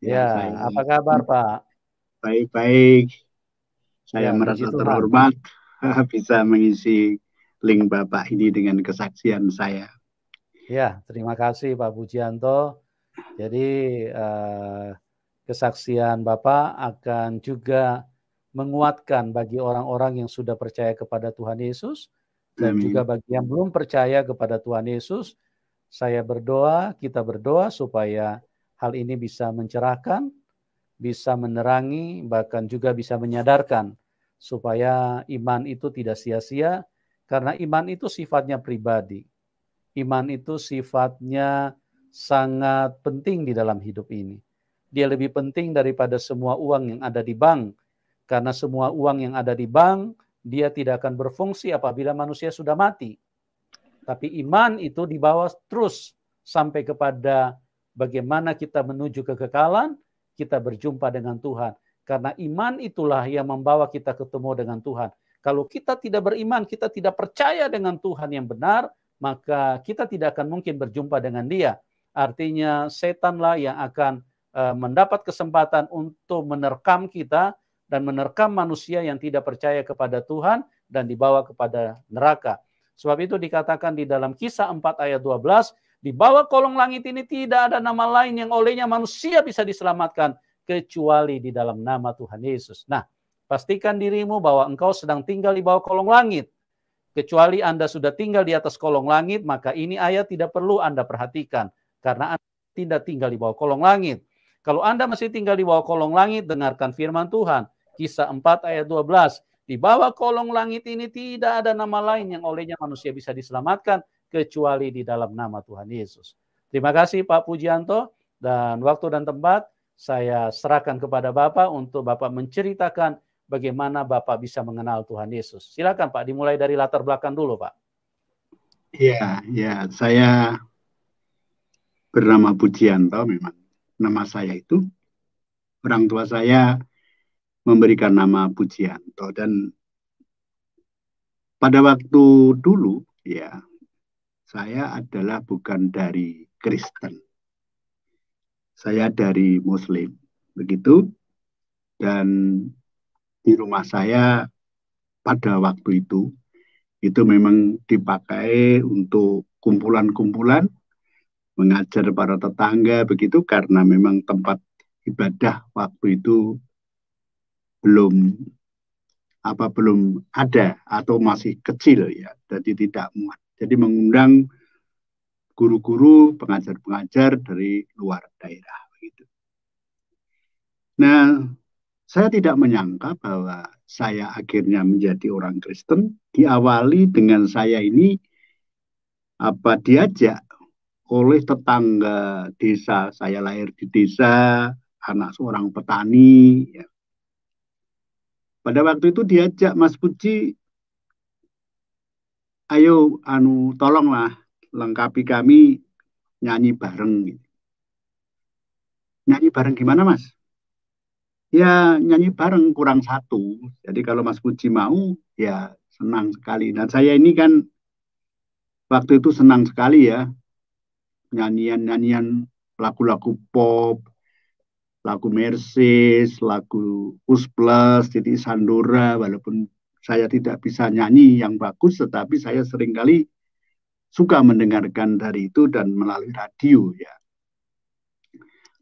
Ya, Ya, saya apa kabar Pak? baik-baik. Saya Ya, puji merasa Tuhan. terhormat bisa mengisi link Bapak ini dengan kesaksian saya. Ya, terima kasih Pak Pujianto. Jadi eh, kesaksian Bapak akan juga menguatkan bagi orang-orang yang sudah percaya kepada Tuhan Yesus dan juga Amin. bagi yang belum percaya kepada Tuhan Yesus. Saya berdoa, kita berdoa supaya hal ini bisa mencerahkan, bisa menerangi, bahkan juga bisa menyadarkan supaya iman itu tidak sia-sia, karena iman itu sifatnya pribadi. Iman itu sifatnya sangat penting di dalam hidup ini. Dia lebih penting daripada semua uang yang ada di bank, karena semua uang yang ada di bank, dia tidak akan berfungsi apabila manusia sudah mati. Tapi iman itu dibawa terus sampai kepada bagaimana kita menuju kekekalan, kita berjumpa dengan Tuhan. Karena iman itulah yang membawa kita ketemu dengan Tuhan. Kalau kita tidak beriman, kita tidak percaya dengan Tuhan yang benar, maka kita tidak akan mungkin berjumpa dengan Dia. Artinya setanlah yang akan mendapat kesempatan untuk menerkam kita dan menerkam manusia yang tidak percaya kepada Tuhan dan dibawa kepada neraka. Sebab itu dikatakan di dalam Kisah 4 ayat 12, di bawah kolong langit ini tidak ada nama lain yang olehnya manusia bisa diselamatkan kecuali di dalam nama Tuhan Yesus. Nah, pastikan dirimu bahwa engkau sedang tinggal di bawah kolong langit. Kecuali Anda sudah tinggal di atas kolong langit, maka ini ayat tidak perlu Anda perhatikan. Karena Anda tidak tinggal di bawah kolong langit. Kalau Anda masih tinggal di bawah kolong langit, dengarkan firman Tuhan. Kisah 4 ayat 12. Di bawah kolong langit ini tidak ada nama lain yang olehnya manusia bisa diselamatkan kecuali di dalam nama Tuhan Yesus. Terima kasih Pak Pujianto, dan waktu dan tempat saya serahkan kepada Bapak untuk Bapak menceritakan bagaimana Bapak bisa mengenal Tuhan Yesus. Silakan Pak, dimulai dari latar belakang dulu Pak. Ya, saya bernama Pujianto memang. Nama saya itu, orang tua saya memberikan nama Pujianto. Dan pada waktu dulu, ya, saya adalah bukan dari Kristen. Saya dari Muslim. Begitu. Dan di rumah saya pada waktu itu memang dipakai untuk kumpulan-kumpulan, mengajar para tetangga begitu karena memang tempat ibadah waktu itu belum belum ada atau masih kecil ya, jadi tidak muat. Jadi mengundang guru-guru, pengajar-pengajar dari luar daerah begitu. Nah, saya tidak menyangka bahwa saya akhirnya menjadi orang Kristen diawali dengan saya ini diajak oleh tetangga desa. Saya lahir di desa, anak seorang petani. Ya. Pada waktu itu diajak Mas Puji, ayo tolonglah lengkapi kami nyanyi bareng. Nyanyi bareng gimana Mas? Ya nyanyi bareng kurang satu. Jadi kalau Mas Puji mau, ya senang sekali. Dan saya ini kan waktu itu senang sekali ya nyanyian-nyanyian lagu-lagu pop, lagu Mercedes, lagu Us Plus, jadi Sandora, walaupun saya tidak bisa nyanyi yang bagus, tetapi saya seringkali suka mendengarkan dari itu dan melalui radio ya.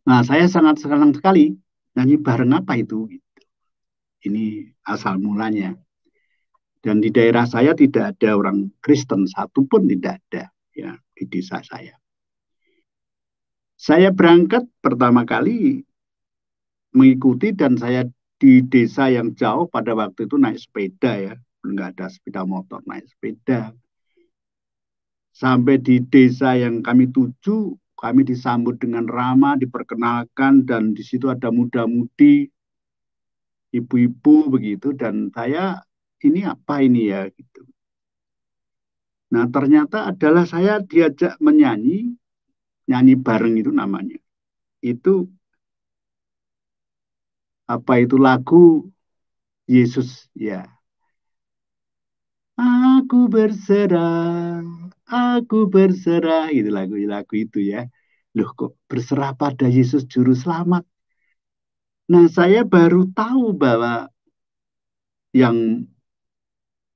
Nah, saya sangat senang sekali nyanyi bareng apa itu. Ini asal mulanya. Dan di daerah saya tidak ada orang Kristen satupun tidak ada ya di desa saya. Saya berangkat pertama kali mengikuti dan saya di desa yang jauh pada waktu itu naik sepeda ya, nggak ada sepeda motor, naik sepeda. Sampai di desa yang kami tuju, kami disambut dengan ramah, diperkenalkan dan di situ ada muda-mudi, ibu-ibu begitu dan saya ini apa ini ya gitu. Nah ternyata adalah saya diajak menyanyi, nyanyi bareng itu namanya. Itu itu lagu Yesus ya. Aku berserah, itu lagu itu ya. Loh kok berserah pada Yesus Juru Selamat? Nah, saya baru tahu bahwa yang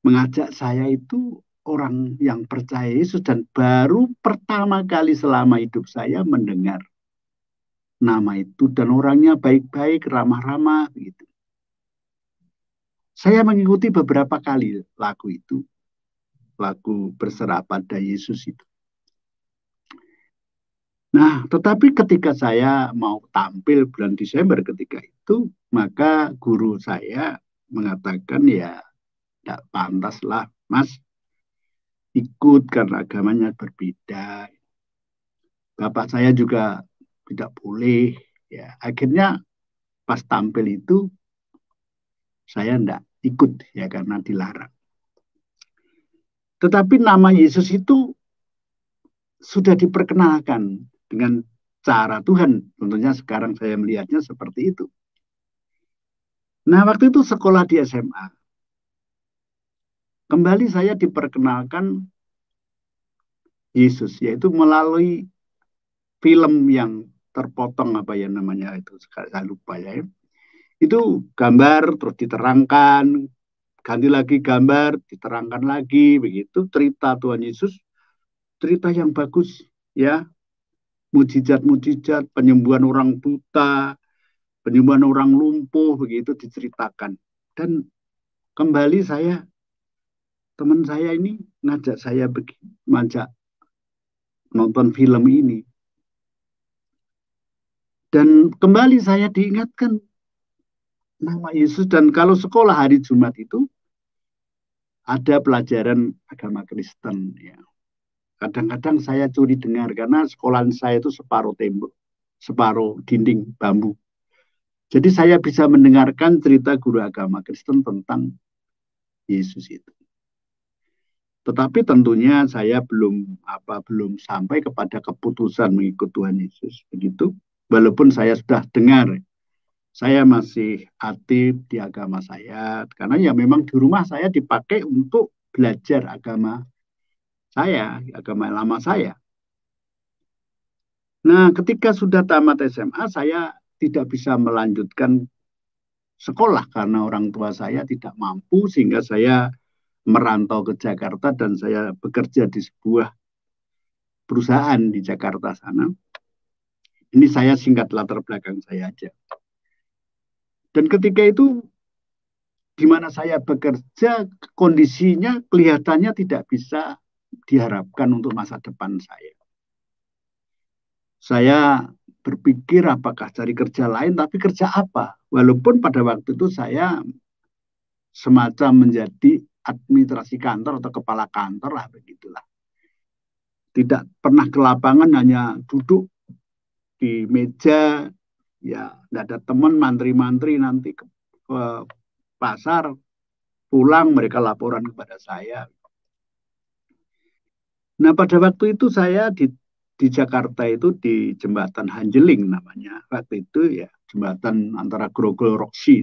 mengajak saya itu orang yang percaya Yesus dan baru pertama kali selama hidup saya mendengar nama itu dan orangnya baik-baik, ramah-ramah gitu. Saya mengikuti beberapa kali lagu itu, lagu berserah pada Yesus itu. Nah, tetapi ketika saya mau tampil bulan Desember ketika itu, maka guru saya mengatakan ya tidak pantas lah Mas ikut karena agamanya berbeda. Bapak saya juga tidak boleh. Ya, akhirnya pas tampil itu saya tidak ikut ya karena dilarang. Tetapi nama Yesus itu sudah diperkenalkan dengan cara Tuhan. Tentunya sekarang saya melihatnya seperti itu. Nah, waktu itu sekolah di SMA. Kembali saya diperkenalkan Yesus, yaitu melalui film yang terpotong apa ya namanya itu, saya lupa ya. Itu gambar terus diterangkan, ganti lagi gambar, diterangkan lagi, begitu cerita Tuhan Yesus, cerita yang bagus ya, mujizat-mujizat, penyembuhan orang buta, penyembuhan orang lumpuh, begitu diceritakan. Dan kembali saya, teman saya ini ngajak saya ngajak nonton film ini. Dan kembali saya diingatkan nama Yesus dan kalau sekolah hari Jumat itu ada pelajaran agama Kristen ya. Kadang-kadang saya curi dengar karena sekolahan saya itu separuh tembok, separuh dinding bambu. Jadi saya bisa mendengarkan cerita guru agama Kristen tentang Yesus itu. Tetapi tentunya saya belum sampai kepada keputusan mengikut Tuhan Yesus begitu. Walaupun saya sudah dengar, saya masih aktif di agama saya karena ya memang di rumah saya dipakai untuk belajar agama saya, agama lama saya. Nah, ketika sudah tamat SMA, saya tidak bisa melanjutkan sekolah karena orang tua saya tidak mampu sehingga saya merantau ke Jakarta dan saya bekerja di sebuah perusahaan di Jakarta sana. Ini saya singkat latar belakang saya aja. Dan ketika itu di mana saya bekerja kondisinya kelihatannya tidak bisa diharapkan untuk masa depan saya. Saya berpikir apakah cari kerja lain, tapi kerja apa? Walaupun pada waktu itu saya semacam menjadi administrasi kantor atau kepala kantor lah begitulah. Tidak pernah ke lapangan, hanya duduk di meja, ya tidak ada teman mantri-mantri nanti ke pasar, pulang mereka laporan kepada saya. Nah pada waktu itu saya di Jakarta itu di jembatan Hanjeling namanya. Waktu itu ya jembatan antara Grogol Roksi.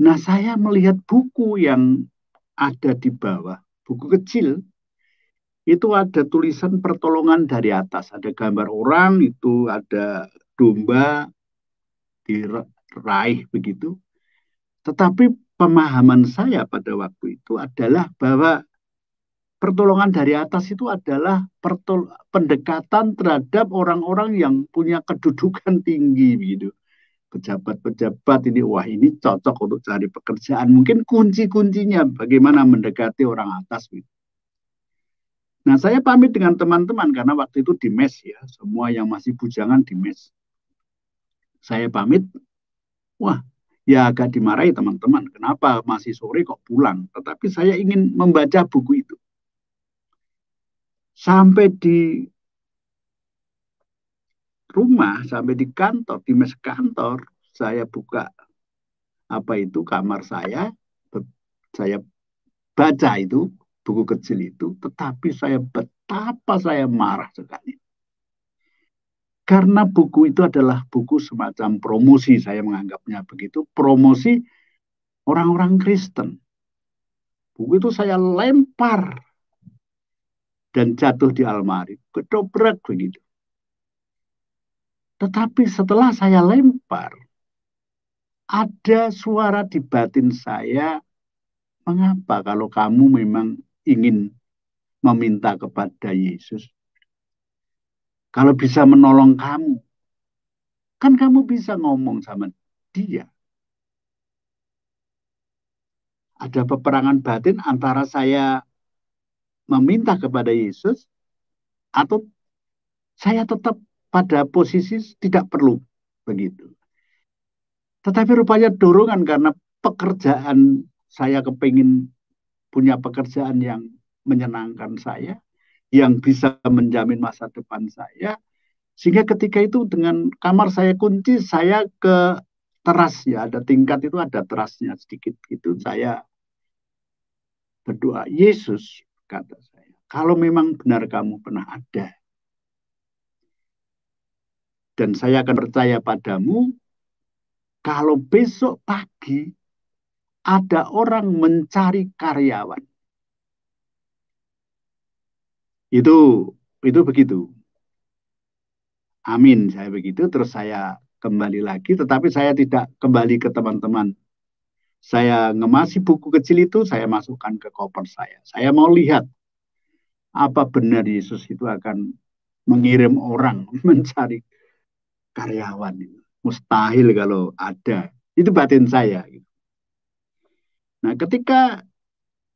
Nah saya melihat buku yang ada di bawah, buku kecil, itu ada tulisan pertolongan dari atas. Ada gambar orang, itu ada domba diraih begitu. Tetapi pemahaman saya pada waktu itu adalah bahwa pertolongan dari atas itu adalah pendekatan terhadap orang-orang yang punya kedudukan tinggi begitu. Pejabat-pejabat ini, wah ini cocok untuk cari pekerjaan. Mungkin kunci-kuncinya bagaimana mendekati orang atas. Gitu. Nah saya pamit dengan teman-teman karena waktu itu di mes ya. Semua yang masih bujangan di mes. Saya pamit, wah ya agak dimarahi teman-teman. Kenapa masih sore kok pulang? Tetapi saya ingin membaca buku itu. Sampai di rumah, sampai di kantor, di mes kantor, saya buka apa itu kamar saya baca itu buku kecil itu, tetapi saya betapa saya marah sekali. Karena buku itu adalah buku semacam promosi, saya menganggapnya begitu, promosi orang-orang Kristen. Buku itu saya lempar dan jatuh di almari, ketoprak begitu. Tetapi setelah saya lempar, ada suara di batin saya, mengapa kalau kamu memang ingin meminta kepada Yesus, kalau bisa menolong kamu, kan kamu bisa ngomong sama dia. Ada peperangan batin antara saya meminta kepada Yesus atau saya tetap pada posisi tidak perlu begitu. Tetapi rupanya dorongan karena pekerjaan, saya kepingin punya pekerjaan yang menyenangkan saya, yang bisa menjamin masa depan saya. Sehingga ketika itu dengan kamar saya kunci, saya ke teras, ya, ada tingkat itu ada terasnya sedikit gitu. Saya berdoa, Yesus, kata saya, kalau memang benar kamu pernah ada, dan saya akan percaya padamu, kalau besok pagi ada orang mencari karyawan. Itu begitu. Amin, saya begitu. Terus saya kembali lagi, tetapi saya tidak kembali ke teman-teman. Saya ngemasi buku kecil itu, saya masukkan ke koper saya. Saya mau lihat apa benar Yesus itu akan mengirim orang mencari karyawan. Mustahil kalau ada. Itu batin saya. Nah, ketika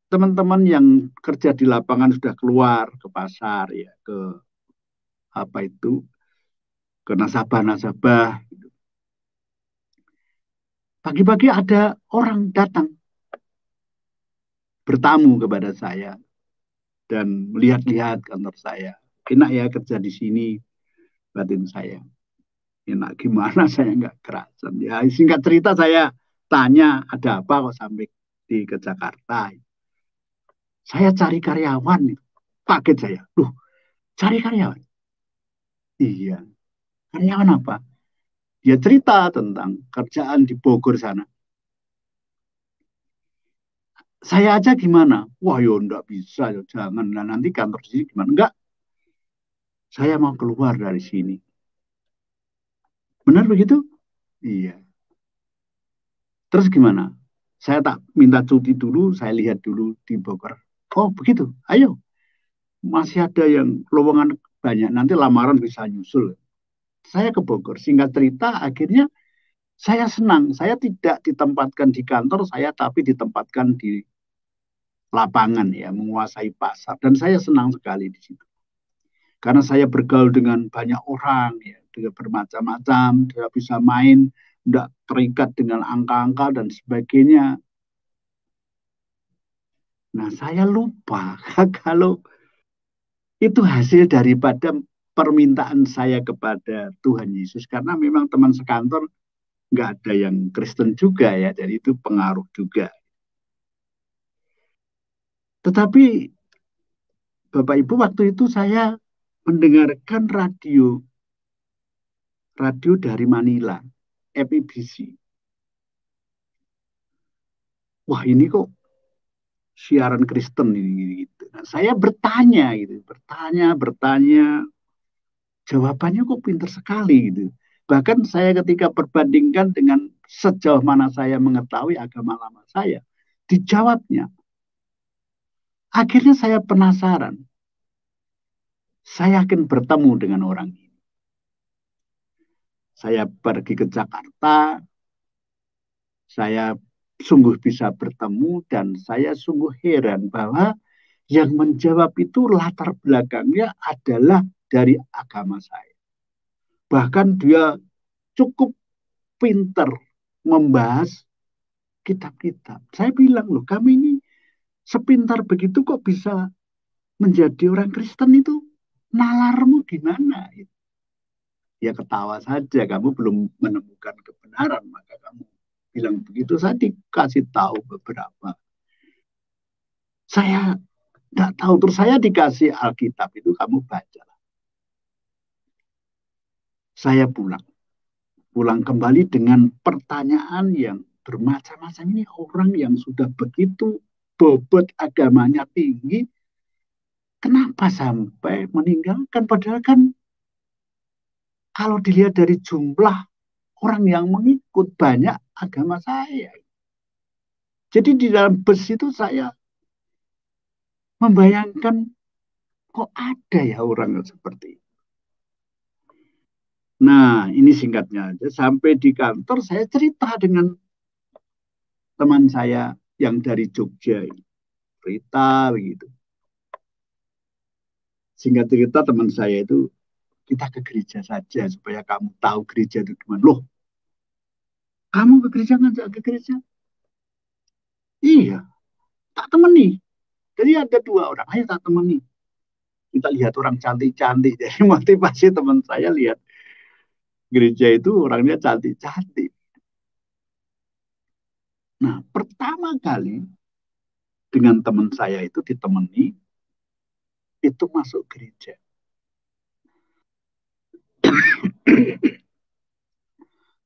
teman-teman yang kerja di lapangan sudah keluar ke pasar, ya, ke apa itu, ke nasabah-nasabah. Pagi-pagi ada orang datang bertamu kepada saya dan melihat-lihat kantor saya. Enak ya kerja di sini, batin saya. Enak gimana, saya nggak kerasan. Ya singkat cerita saya tanya ada apa kok sampai ke Jakarta. Saya cari karyawan. Kaget saya. Loh, cari karyawan? Iya. Karyawan apa? Dia cerita tentang kerjaan di Bogor sana. Saya aja gimana? Wah, yo enggak bisa, yo jangan. Nah, nanti kantor di sini gimana? Enggak, saya mau keluar dari sini. Benar begitu? Iya. Terus gimana? Saya tak minta cuti dulu, saya lihat dulu di Bogor. Oh, begitu. Ayo. Masih ada yang lowongan banyak. Nanti lamaran bisa nyusul. Saya ke Bogor. Singkat cerita, akhirnya saya senang. Saya tidak ditempatkan di kantor saya, tapi ditempatkan di lapangan, ya, menguasai pasar. Dan saya senang sekali di situ. Karena saya bergaul dengan banyak orang, ya, dengan bermacam-macam, saya bisa main, tidak terikat dengan angka-angka dan sebagainya. Nah, saya lupa kalau itu hasil daripada permintaan saya kepada Tuhan Yesus. Karena memang teman sekantor nggak ada yang Kristen juga, ya, jadi itu pengaruh juga. Tetapi Bapak Ibu, waktu itu saya mendengarkan radio dari Manila, FEBC. Wah, ini kok siaran Kristen ini gitu. Nah, saya bertanya gitu, bertanya, jawabannya kok pinter sekali gitu. Bahkan saya ketika perbandingkan dengan sejauh mana saya mengetahui agama lama saya, dijawabnya. Akhirnya saya penasaran. Saya akan bertemu dengan orang ini. Saya pergi ke Jakarta, saya sungguh bisa bertemu dan saya sungguh heran bahwa yang menjawab itu latar belakangnya adalah dari agama saya. Bahkan dia cukup pinter membahas kitab-kitab. Saya bilang, loh, kami ini sepintar begitu kok bisa menjadi orang Kristen itu? Nalarmu gimana? Ya ketawa saja, kamu belum menemukan kebenaran, maka kamu bilang begitu. Saya dikasih tahu beberapa. Saya nggak tahu, terus saya dikasih Alkitab itu, kamu baca. Saya pulang kembali dengan pertanyaan yang bermacam-macam. Ini orang yang sudah begitu bobot agamanya tinggi, kenapa sampai meninggalkan? Padahal kan kalau dilihat dari jumlah orang yang mengikut banyak agama saya. Jadi di dalam bus itu saya membayangkan kok ada ya orang seperti itu. Nah, ini singkatnya aja. Sampai di kantor saya cerita dengan teman saya yang dari Jogja ini. Cerita begitu. Singkat cerita teman saya itu, kita ke gereja saja supaya kamu tahu gereja itu gimana. Loh, kamu ke gereja ngajak ke gereja? Iya, tak temani. Jadi ada dua orang, ayo tak temani. Kita lihat orang cantik-cantik. Jadi motivasi teman saya lihat gereja itu orangnya cantik-cantik. Nah, pertama kali dengan teman saya itu ditemani, itu masuk gereja.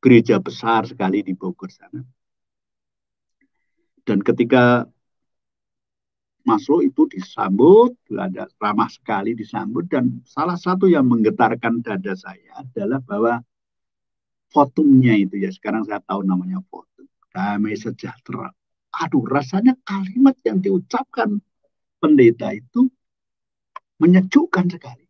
Gereja besar sekali di Bogor sana. Dan ketika masuk itu disambut, ada ramah sekali disambut, dan salah satu yang menggetarkan dada saya adalah bahwa fotonya itu ya, sekarang saya tahu namanya foto, damai sejahtera. Aduh, rasanya kalimat yang diucapkan pendeta itu menyejukkan sekali.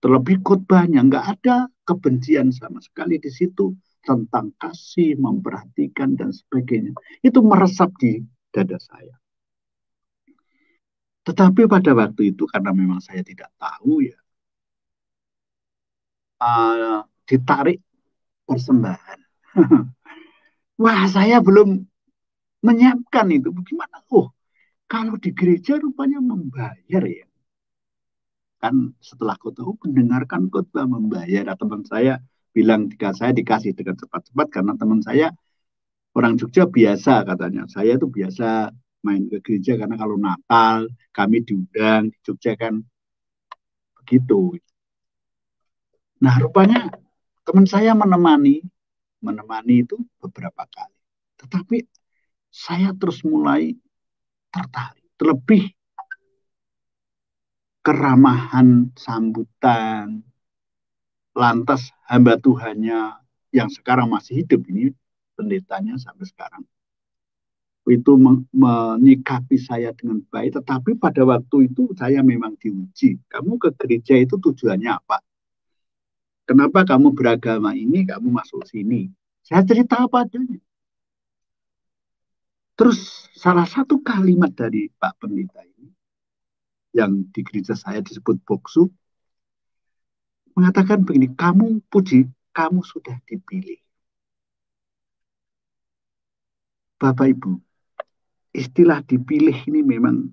Terlebih khotbahnya nggak ada kebencian sama sekali di situ, tentang kasih, memperhatikan dan sebagainya. Itu meresap di dada saya. Tetapi pada waktu itu karena memang saya tidak tahu ya, ditarik persembahan. Wah, saya belum menyiapkan itu. Bagaimana? Oh, kalau di gereja rupanya membayar ya. Kan setelah tahu mendengarkan khotbah membayar. Nah, teman saya bilang saya dikasih dengan cepat-cepat karena teman saya orang Jogja biasa katanya. Saya itu biasa main ke gereja karena kalau Natal kami diundang di Jogja kan begitu. Nah, rupanya teman saya menemani itu beberapa kali. Tetapi saya terus mulai tertarik. Terlebih keramahan sambutan, lantas hamba Tuhannya yang sekarang masih hidup ini, pendetanya sampai sekarang, itu menyikapi saya dengan baik. Tetapi pada waktu itu saya memang diuji. Kamu ke gereja itu tujuannya apa? Kenapa kamu beragama ini, kamu masuk sini? Saya cerita apa adanya. Terus salah satu kalimat dari Pak Pendeta ini, yang di gereja saya disebut Boksu, mengatakan begini, kamu puji, kamu sudah dipilih. Bapak Ibu, istilah dipilih ini memang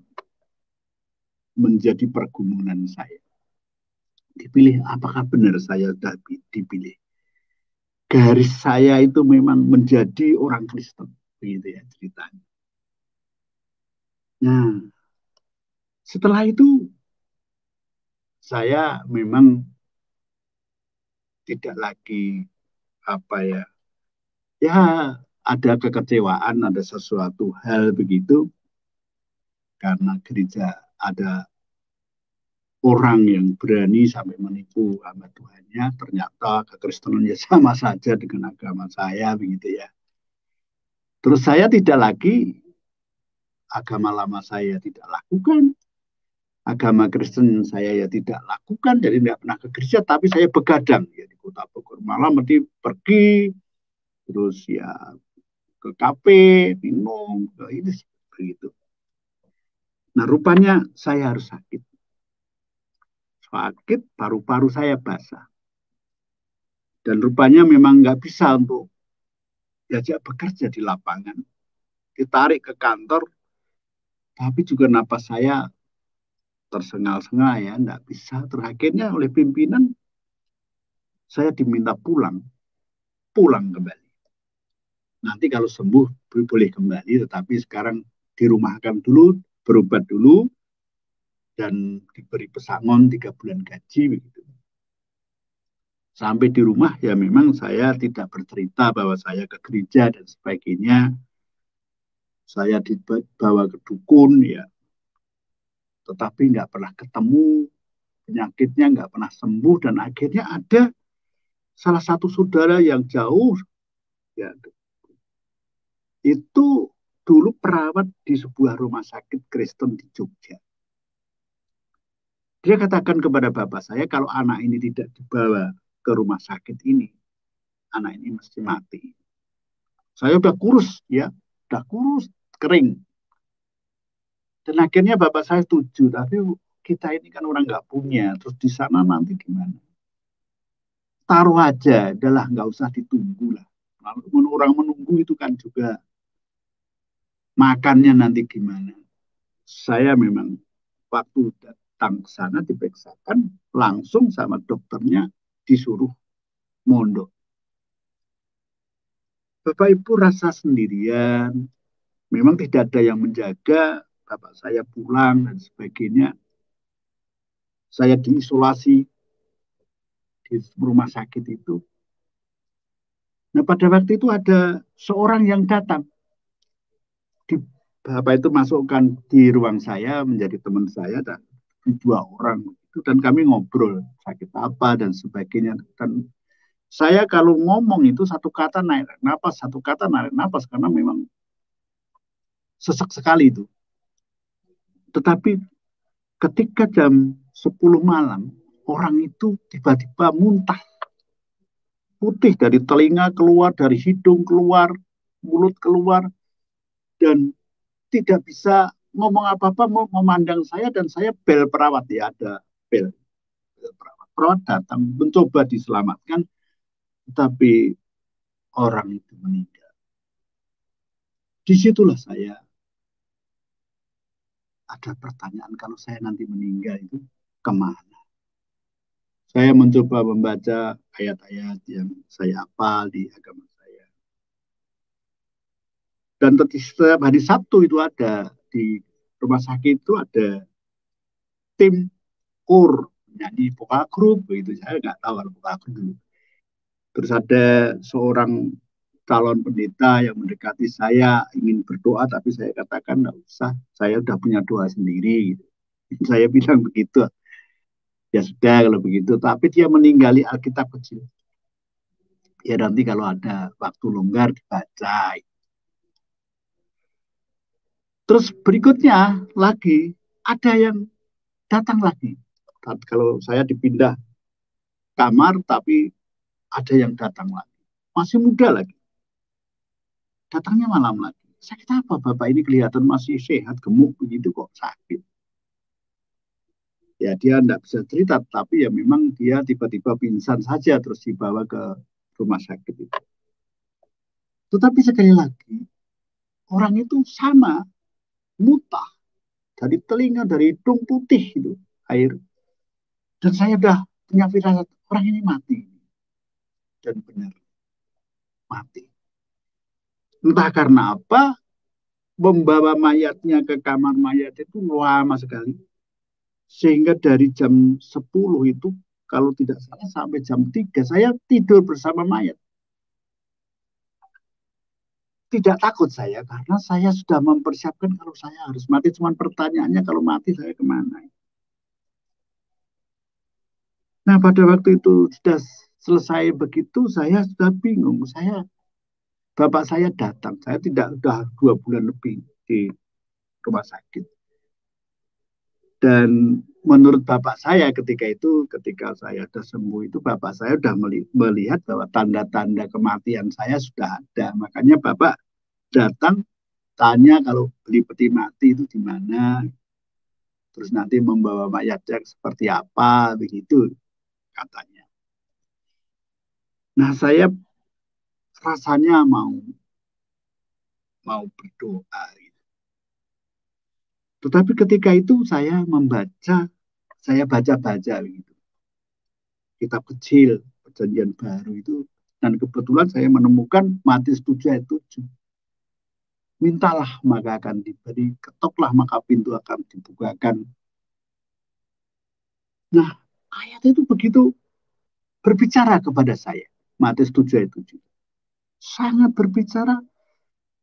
menjadi pergumulan saya. Dipilih, apakah benar saya sudah dipilih? Garis saya itu memang menjadi orang Kristen, begitu ya ceritanya. Nah, setelah itu saya memang tidak lagi apa ya, ya ada kekecewaan, ada sesuatu hal begitu karena gereja ada orang yang berani sampai menipu hamba Tuhannya, ternyata kekristenannya sama saja dengan agama saya begitu ya. Terus saya tidak lagi, agama lama saya tidak lakukan, agama Kristen saya ya tidak lakukan, jadi tidak pernah ke gereja, tapi saya begadang ya di kota Bogor. Malam nanti pergi, terus ya ke kafe, minum, ke ini begitu. Nah, rupanya saya harus sakit. Sakit, paru-paru saya basah. Dan rupanya memang nggak bisa untuk diajak bekerja di lapangan. Ditarik ke kantor, tapi juga napas saya tersengal-sengal ya, nggak bisa. Terakhirnya oleh pimpinan, saya diminta pulang kembali. Nanti kalau sembuh boleh kembali, tetapi sekarang dirumahkan dulu, berobat dulu, dan diberi pesangon 3 bulan gaji begitu. Sampai di rumah ya memang saya tidak bercerita bahwa saya ke gereja dan sebagainya. Saya dibawa ke dukun ya, tetapi nggak pernah ketemu, penyakitnya nggak pernah sembuh, dan akhirnya ada salah satu saudara yang jauh, ya, itu dulu perawat di sebuah rumah sakit Kristen di Jogja. Dia katakan kepada bapak saya, kalau anak ini tidak dibawa ke rumah sakit ini, anak ini mesti mati. Saya udah kurus, ya, udah kurus, kering. Dan akhirnya bapak saya setuju, tapi kita ini kan orang nggak punya, terus di sana nanti gimana? Taruh aja, adalah nggak usah ditunggu lah. Lalu orang menunggu itu kan juga makannya nanti gimana? Saya memang waktu datang ke sana diperiksakan langsung sama dokternya disuruh mondok. Bapak Ibu rasa sendirian, memang tidak ada yang menjaga, bapak saya pulang dan sebagainya. Saya diisolasi di rumah sakit itu. Nah pada waktu itu ada seorang yang datang. Di, bapak itu masukkan di ruang saya menjadi teman saya dan dua orang itu dan kami ngobrol sakit apa dan sebagainya. Dan saya kalau ngomong itu satu kata naik napas, satu kata naik napas karena memang sesek sekali itu. Tetapi ketika jam 10 malam, orang itu tiba-tiba muntah. Putih dari telinga keluar, dari hidung keluar, mulut keluar, dan tidak bisa ngomong apa-apa, memandang saya, dan saya bel perawat, ya ada bel. Perawat. Perawat datang, mencoba diselamatkan, tetapi orang itu meninggal. Disitulah saya ada pertanyaan, kalau saya nanti meninggal itu kemana? Saya mencoba membaca ayat-ayat yang saya hafal di agama saya. Dan setiap hari Sabtu itu ada di rumah sakit itu ada tim kur nyanyi vokal grup begitu, saya nggak tahu kalau vokal grup dulu. Terus ada seorang calon pendeta yang mendekati saya ingin berdoa, tapi saya katakan nggak usah, saya udah punya doa sendiri gitu. Saya bilang begitu, ya sudah kalau begitu, tapi dia meninggali Alkitab kecil, ya nanti kalau ada waktu longgar dibaca. Terus berikutnya lagi ada yang datang lagi. Kalau saya dipindah kamar, tapi ada yang datang lagi. Masih muda lagi. Datangnya malam lagi. Sakit apa Bapak ini, kelihatan masih sehat, gemuk begitu kok sakit. Ya dia tidak bisa cerita, tapi ya memang dia tiba-tiba pingsan saja terus dibawa ke rumah sakit itu. Tetapi sekali lagi, orang itu sama, muntah. Dari telinga, dari hidung putih itu air. Dan saya udah punya firasat, orang ini mati. Dan benar, mati. Entah karena apa, membawa mayatnya ke kamar mayat itu lama sekali. Sehingga dari jam 10 itu, kalau tidak salah sampai jam 3, saya tidur bersama mayat. Tidak takut saya, karena saya sudah mempersiapkan kalau saya harus mati. Cuman pertanyaannya kalau mati saya kemana. Nah pada waktu itu sudah selesai begitu, saya sudah bingung. Bapak saya datang, saya tidak sudah 2 bulan lebih di rumah sakit. Dan menurut bapak saya ketika itu, ketika saya sudah sembuh itu, bapak saya sudah melihat bahwa tanda-tanda kematian saya sudah ada. Makanya bapak datang tanya kalau beli peti mati itu di mana, terus nanti membawa mayatnya seperti apa, begitu katanya. Nah saya rasanya mau berdoa. Tetapi ketika itu saya baca-baca gitu. Kitab kecil, perjanjian baru itu. Dan kebetulan saya menemukan Matius 7 ayat 7. Mintalah maka akan diberi, ketoklah maka pintu akan dibukakan. Nah, ayat itu begitu berbicara kepada saya. Matius 7 ayat 7. Sangat berbicara.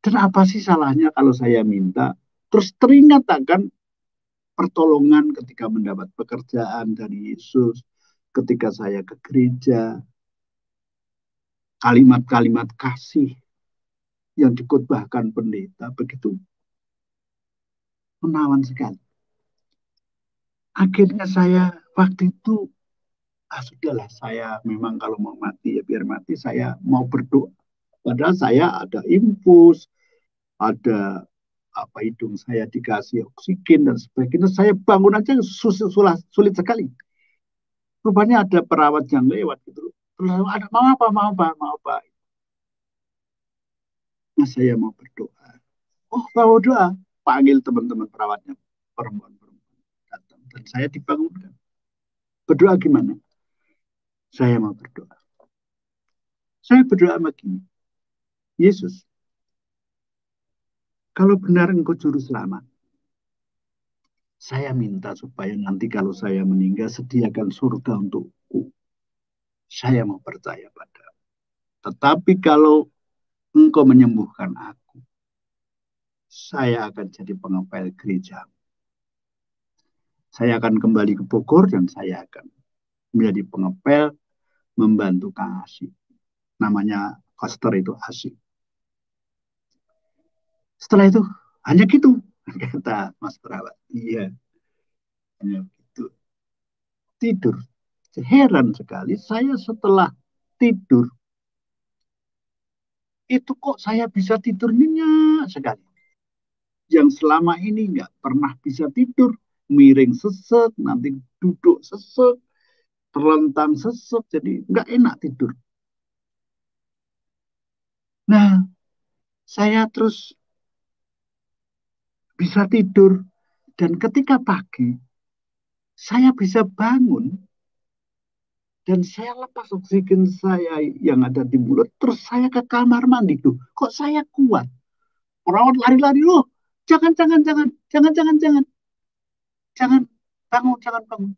Dan apa sih salahnya kalau saya minta? Terus teringat akan pertolongan ketika mendapat pekerjaan dari Yesus, ketika saya ke gereja. kalimat-kalimat kasih yang dikhotbahkan pendeta begitu menawan sekali. Akhirnya saya waktu itu, sudahlah, saya memang kalau mau mati ya biar mati, saya mau berdoa. Padahal saya ada infus, ada apa, hidung saya dikasih oksigen dan sebagainya. Saya bangun aja sulit sekali. Rupanya ada perawat yang lewat gitu. Terus ada mau apa, mau apa, mau apa. Nah, saya mau berdoa. Oh, mau doa. Panggil teman-teman perawatnya, perempuan-perempuan datang dan saya dibangunkan. Berdoa gimana? Saya mau berdoa. Saya berdoa begini. Yesus, kalau benar engkau juru selamat, saya minta supaya nanti kalau saya meninggal sediakan surga untukku. Saya mau percaya pada. Tetapi kalau engkau menyembuhkan aku, saya akan jadi pengepel gereja. Saya akan kembali ke Bogor dan saya akan menjadi pengepel, membantu Kang Asih. Namanya Koster itu Asih. Setelah itu, hanya gitu, kata Mas Perawat. Iya, hanya gitu. Tidur. Heran sekali, saya setelah tidur, itu kok saya bisa tidur nyenyak sekali. Yang selama ini nggak pernah bisa tidur, miring sesek, nanti duduk sesek, terlentang sesek, jadi nggak enak tidur. Nah, saya terus bisa tidur, dan ketika pagi, saya bisa bangun, dan saya lepas oksigen saya yang ada di mulut, terus saya ke kamar mandi. Tuh, kok saya kuat? Perawat lari-lari, oh, jangan, jangan, jangan, jangan, jangan, jangan, jangan bangun, jangan bangun.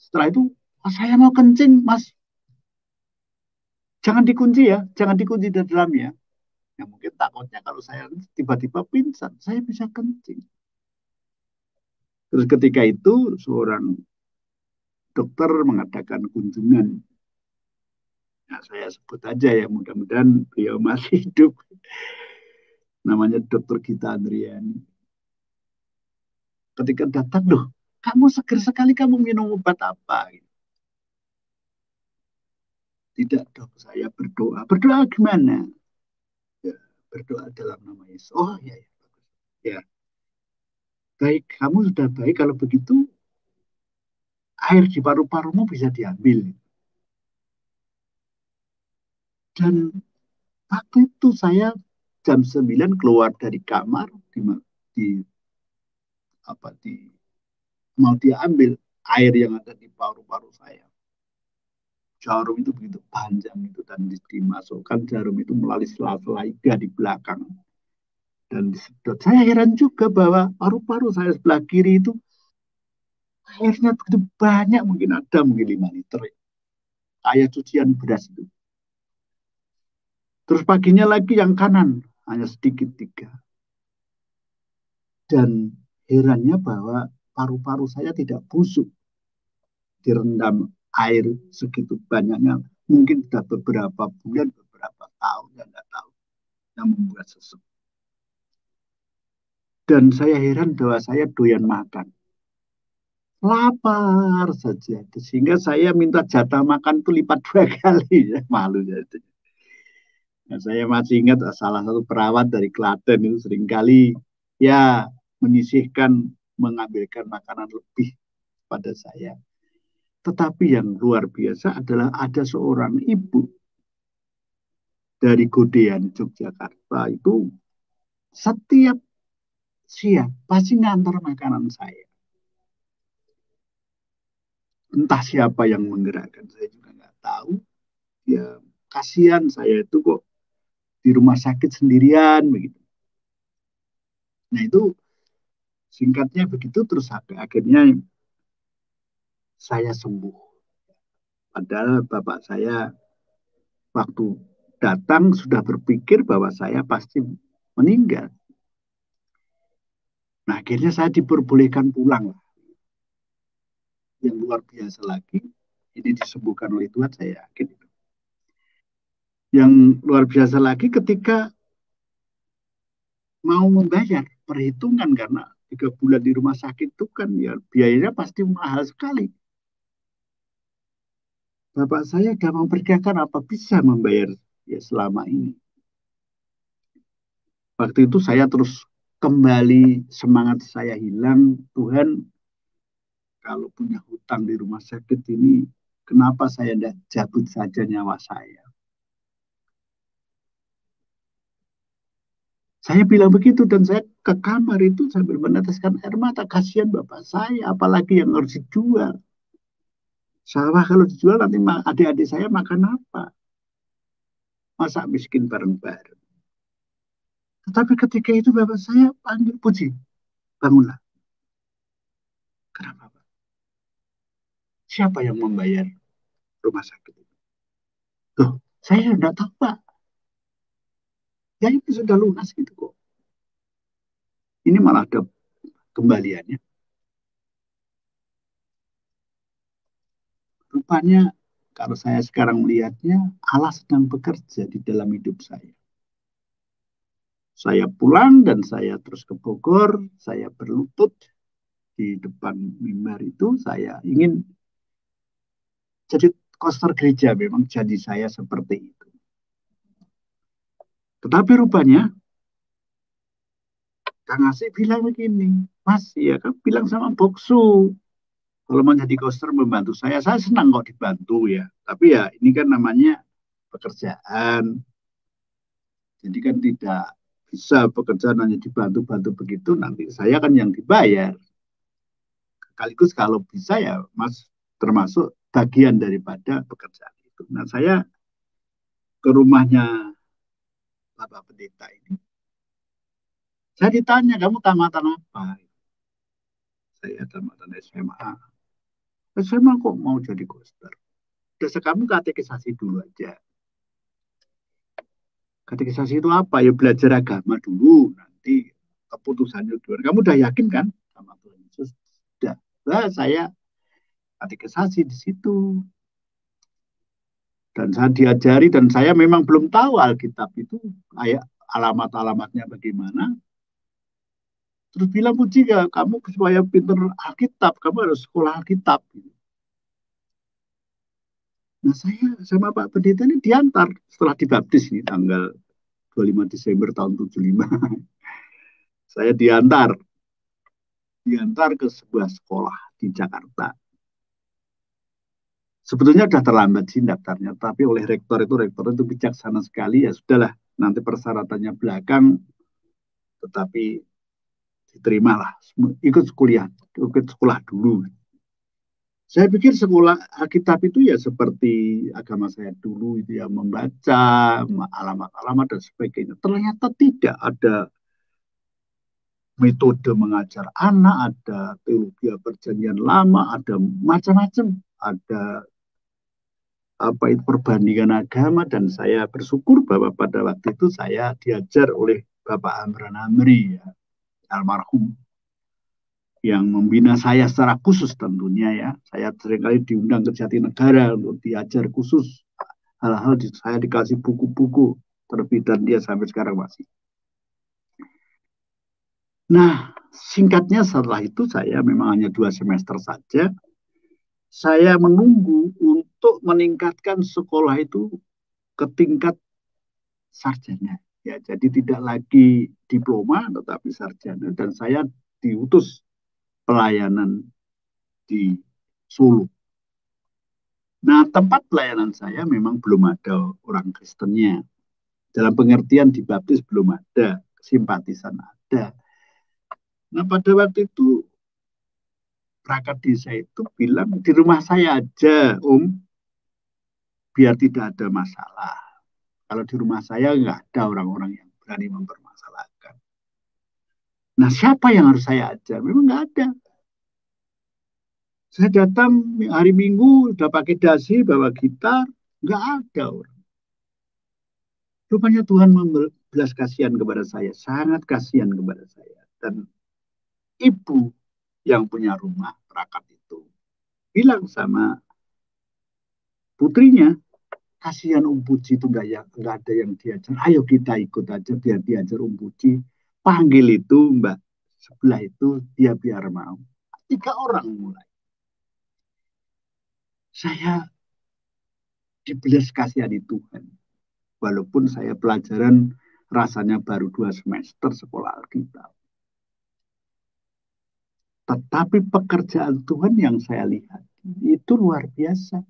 Setelah itu, oh, saya mau kencing, Mas. Jangan dikunci ya, jangan dikunci di dalam ya. Ya mungkin takutnya kalau saya tiba-tiba pingsan, saya bisa kencing. Terus ketika itu seorang dokter mengadakan kunjungan. Nah, saya sebut aja ya, mudah-mudahan beliau masih hidup. Namanya Dokter Gita Andriani. Ketika datang, loh, kamu seger sekali, kamu minum obat apa? Tidak, dok, saya berdoa. Berdoa gimana? Ya, berdoa dalam nama Yesus. Oh, ya, ya. Ya, baik, kamu sudah baik. Kalau begitu, air di paru-parumu bisa diambil. Dan waktu itu saya jam 9 keluar dari kamar, di apa di mau diambil air yang ada di paru-paru saya. Jarum itu begitu panjang itu, dan dimasukkan jarum itu melalui sela-sela iga di belakang dan disedot. Saya heran juga bahwa paru-paru saya sebelah kiri itu airnya begitu banyak, mungkin ada mungkin 5 liter, kayak cucian beras itu. Terus paginya lagi yang kanan hanya sedikit 3. Dan herannya bahwa paru-paru saya tidak busuk, direndam air segitu banyaknya, mungkin sudah beberapa bulan, beberapa tahun, yang nggak tahu, yang membuat sesek. Dan saya heran bahwa saya doyan makan, lapar saja, sehingga saya minta jatah makan itu lipat 2 kali. Ya, malu ya. Nah, saya masih ingat salah satu perawat dari Klaten itu seringkali ya menyisihkan, mengambilkan makanan lebih pada saya. Tetapi yang luar biasa adalah ada seorang ibu dari Godean, Yogyakarta, itu setiap siang pasti ngantar makanan saya. Entah siapa yang menggerakkan, saya juga nggak tahu. Ya, kasihan saya itu kok di rumah sakit sendirian begitu. Nah, itu singkatnya begitu, terus akhirnya saya sembuh. Padahal bapak saya waktu datang sudah berpikir bahwa saya pasti meninggal. Nah, akhirnya saya diperbolehkan pulang. Yang luar biasa lagi, ini disembuhkan oleh Tuhan, saya yakin. Yang luar biasa lagi ketika mau membayar perhitungan, karena 3 bulan di rumah sakit itu kan ya biayanya pasti mahal sekali. Bapak saya sudah memperkirakan apa bisa membayar ya selama ini. Waktu itu saya terus kembali, semangat saya hilang. Tuhan, kalau punya hutang di rumah sakit ini, kenapa saya tidak cabut saja nyawa saya? Saya bilang begitu dan saya ke kamar itu sambil meneteskan air mata. Kasihan bapak saya, apalagi yang harus dijual. Sawah kalau dijual nanti adik-adik saya makan apa? Masa miskin bareng-bareng. Tetapi ketika itu bapak saya panggil, Puji, bangunlah. Kenapa, Pak? Siapa yang membayar rumah sakit itu? Loh, saya tidak tahu, Pak. Ya itu sudah lunas gitu kok. Ini malah ada kembaliannya. Rupanya kalau saya sekarang melihatnya, Allah sedang bekerja di dalam hidup saya. Saya pulang dan saya terus ke Bogor, saya berlutut di depan mimbar itu, saya ingin jadi koster gereja, memang jadi saya seperti itu. Tetapi rupanya Kang Asih bilang begini, Mas, ya kan bilang sama Boksu, kalau mau jadi koster membantu saya senang kok dibantu ya. Tapi ya ini kan namanya pekerjaan, jadi kan tidak bisa pekerjaan hanya dibantu-bantu begitu, nanti saya kan yang dibayar. Sekaligus kalau bisa ya Mas termasuk bagian daripada pekerjaan itu. Nah saya ke rumahnya Bapak Pendeta ini, saya ditanya, kamu tamatan apa? Saya tamatan SMA. SMA kok mau jadi koster? Dasar kamu katekisasi dulu aja. Katekisasi itu apa? Ya belajar agama dulu. Nanti keputusannya dulu. Kamu udah yakin kan sama Tuhan Yesus? Sudah. Nah, saya katekisasi di situ. Dan saya diajari dan saya memang belum tahu Alkitab itu kayak alamat-alamatnya bagaimana. Terus bilang, Puji, ya, kamu supaya pinter Alkitab, kamu harus sekolah Alkitab. Nah, saya sama Pak Pendeta ini diantar setelah dibaptis nih tanggal 25 Desember tahun 75. Saya diantar ke sebuah sekolah di Jakarta. Sebetulnya sudah terlambat sih daftarnya, tapi oleh rektor itu bijaksana sekali, ya sudahlah, nanti persyaratannya belakang, tetapi diterimalah, ikut kuliah, ikut sekolah dulu. Saya pikir sekolah Alkitab itu ya seperti agama saya dulu itu ya, membaca alamat-alamat dan sebagainya. Ternyata tidak, ada metode mengajar anak, ada teologi perjanjian lama, ada macam-macam, ada apa itu perbandingan agama, dan saya bersyukur bahwa pada waktu itu saya diajar oleh Bapak Amran Amri ya, almarhum, yang membina saya secara khusus tentunya ya. Saya seringkali diundang ke Jatinegara untuk diajar khusus hal-hal, saya dikasih buku-buku terbitan dia sampai sekarang masih. Nah, singkatnya setelah itu saya memang hanya 2 semester saja. Saya menunggu untuk meningkatkan sekolah itu ke tingkat sarjana. Ya, jadi tidak lagi diploma tetapi sarjana, dan saya diutus pelayanan di Solo. Nah, tempat pelayanan saya memang belum ada orang Kristennya. Dalam pengertian dibaptis belum ada, simpatisan ada. Nah, pada waktu itu perangkat desa itu bilang, di rumah saya aja, Om, biar tidak ada masalah. Kalau di rumah saya nggak ada orang-orang yang berani mempermasalahkan. Nah, siapa yang harus saya ajar? Memang nggak ada. Saya datang hari Minggu, udah pakai dasi, bawa gitar, nggak ada orang. Rupanya Tuhan membelas kasihan kepada saya, sangat kasihan kepada saya. Dan ibu yang punya rumah perangkat itu bilang sama putrinya, kasihan Puji itu nggak ada yang diajar. Ayo kita ikut aja biar diajar Puji. Panggil itu Mbak sebelah itu dia biar mau. 3 orang mulai. Saya dibelas kasihani Tuhan. Walaupun saya pelajaran rasanya baru 2 semester sekolah Alkitab. Tetapi pekerjaan Tuhan yang saya lihat itu luar biasa.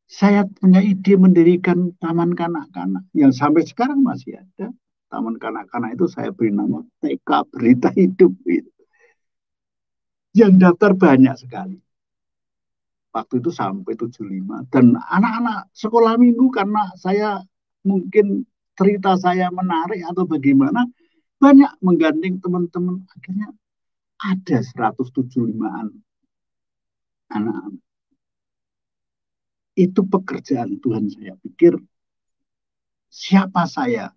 Saya punya ide mendirikan taman kanak-kanak yang sampai sekarang masih ada. Taman kanak-kanak itu saya beri nama TK Berita Hidup. Yang daftar banyak sekali. Waktu itu sampai 75. Dan anak-anak sekolah minggu karena saya mungkin cerita saya menarik atau bagaimana, banyak menggandeng teman-teman. Akhirnya ada 175-an anak-anak. Itu pekerjaan Tuhan, saya pikir. Siapa saya?